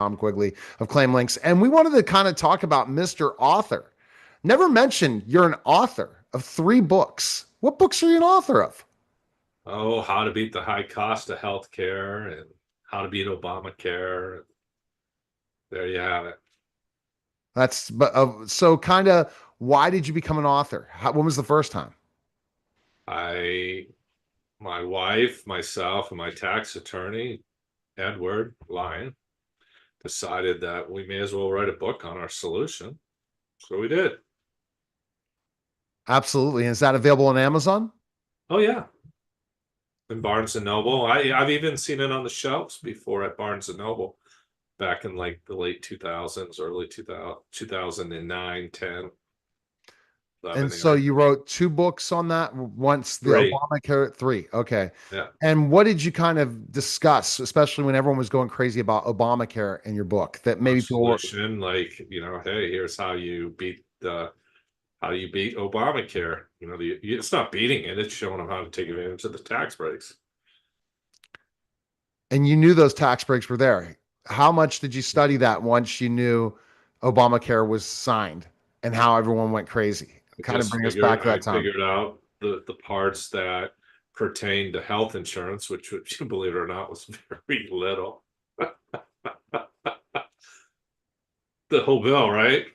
Tom Quigley of ClaimLinx, and we wanted to kind of talk about Mr. Author. Never mentioned you're an author of 3 books. What books are you an author of? Oh, how to beat the high cost of healthcare and how to beat Obamacare. There you have it. That's but so kind of why did you become an author? When was the first time? I, my wife, myself, and my tax attorney, Edward Lyon, decided that we may as well write a book on our solution. So we did. Absolutely. Is that available on Amazon? Oh yeah. In Barnes and Noble. I've even seen it on the shelves before at Barnes and Noble back in like the late 2000s, early 2000, 2009, 10, And 11, so 8, you wrote 2 books on that once the 3. Obamacare three. Okay. Yeah. And what did you kind of discuss, especially when everyone was going crazy about Obamacare in your book that Our maybe people were, solution, like, hey, here's how you beat Obamacare. It's not beating it, it's showing them how to take advantage of the tax breaks. and you knew those tax breaks were there. How much did you study that once you knew Obamacare was signed and how everyone went crazy? Kind of bring us back to I that time. figured out the parts that pertain to health insurance, which believe it or not was very little. The whole bill, right?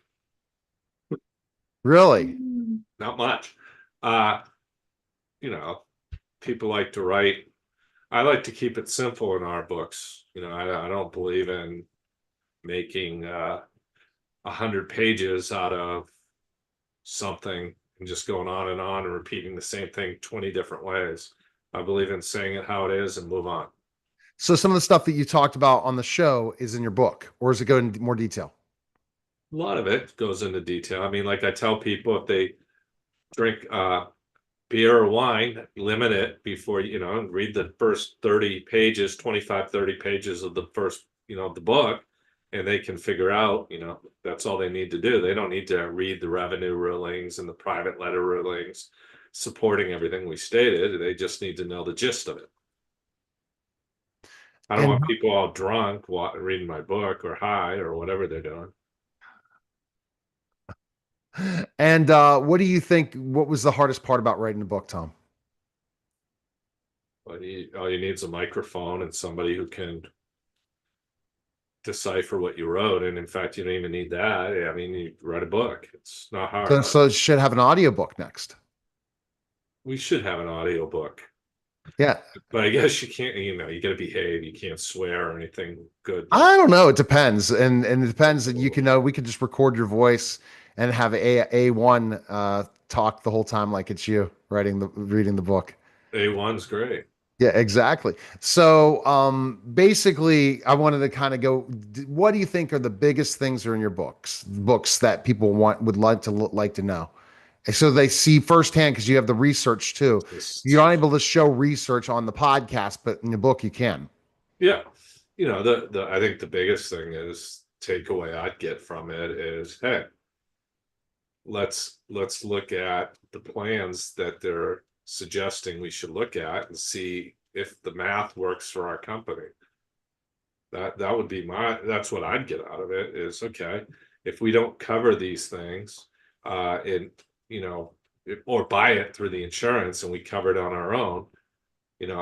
Really? Not much. Uh, you know, people like to write. I like to keep it simple in our books. I don't believe in making 100 pages out of something and just going on and repeating the same thing 20 different ways. I believe in saying it how it is and move on. So some of the stuff that you talked about on the show is in your book, or does it go into more detail? A lot of it goes into detail. I mean, like I tell people, if they drink beer or wine, limit it before, read the first 30 pages, 25, 30 pages of the first, the book, and they can figure out, that's all they need to do. They don't need to read the revenue rulings and the private letter rulings supporting everything we stated. They just need to know the gist of it. I don't And want people all drunk reading my book or high or whatever they're doing. what do you think? What was the hardest part about writing the book, Tom? But all you need is a microphone and somebody who can decipher what you wrote. And in fact, you don't even need that. I mean, you write a book. It's not So, hard. so it should have an audiobook next. We should have an audio book, Yeah. but I guess you can't, you got to behave. You can't swear or anything good. Like, I don't know. It depends. And it depends that you can know we could just record your voice and have A1 talk the whole time like it's you reading the book. A1's great. Yeah, exactly. So basically I wanted to kind of go, what do you think are the biggest things that are in your books that people would like to know? So they see firsthand because you have the research too. You're Just, not able to show research on the podcast, but in the book you can. yeah. I think the biggest thing is takeaway I'd get from it is, hey, let's look at the plans that they're suggesting we should look at and see if the math works for our company. That would be that's what I'd get out of it is, okay, if we don't cover these things and or buy it through the insurance and we cover it on our own,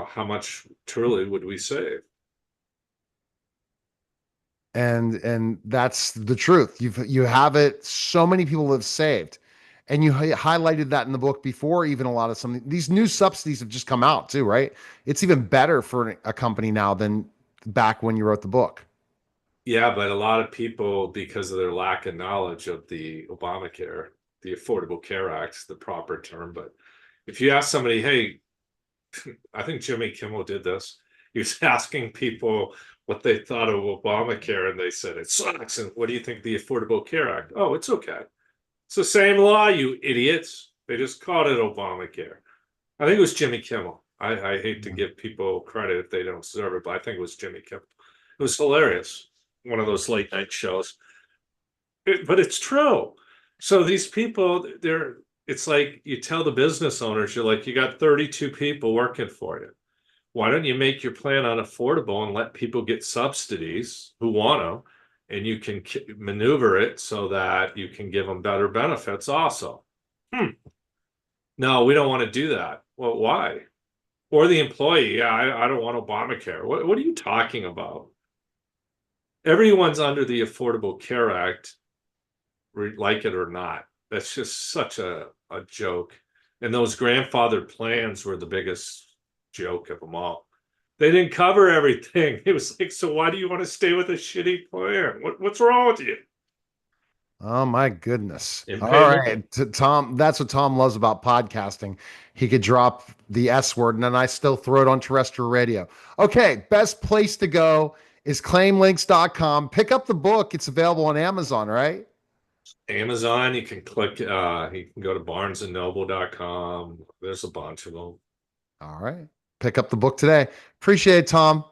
how much truly would we save? And that's the truth. You have it. So many people have saved, and you highlighted that in the book before. Even a lot of these new subsidies have just come out too, right? It's even better for a company now than back when you wrote the book. Yeah, but a lot of people, because of their lack of knowledge of the Obamacare, the Affordable Care Act, the proper term, but if you ask somebody, hey, I think Jimmy Kimmel did this. He was asking people what they thought of Obamacare, and they said it sucks. And what do you think of the Affordable Care Act? Oh, it's okay. It's the same law, you idiots. They just called it Obamacare. I think it was Jimmy Kimmel. I hate to give people credit if they don't deserve it, but I think it was Jimmy Kimmel. It was hilarious. One of those late night shows. But it's true. So these people, it's like you tell the business owners, you're like, you got 32 people working for you. Why don't you make your plan unaffordable and let people get subsidies who want to? and you can maneuver it so that you can give them better benefits also. No, we don't want to do that. Well, why? Or the employee, yeah, I don't want Obamacare. What are you talking about? Everyone's under the Affordable Care Act, like it or not. That's just such a joke. And those grandfathered plans were the biggest joke of them all. They didn't cover everything. It was like, so why do you want to stay with a shitty plan? What's wrong with you? Oh my goodness. All Impayment. right. Tom, that's what Tom loves about podcasting. He could drop the S word and then I still throw it on terrestrial radio. Okay, best place to go is claimlinx.com. Pick up the book. It's available on Amazon, right? Amazon, you can click, you can go to barnesandnoble.com. There's a bunch of them. All right. Pick up the book today. Appreciate it, Tom.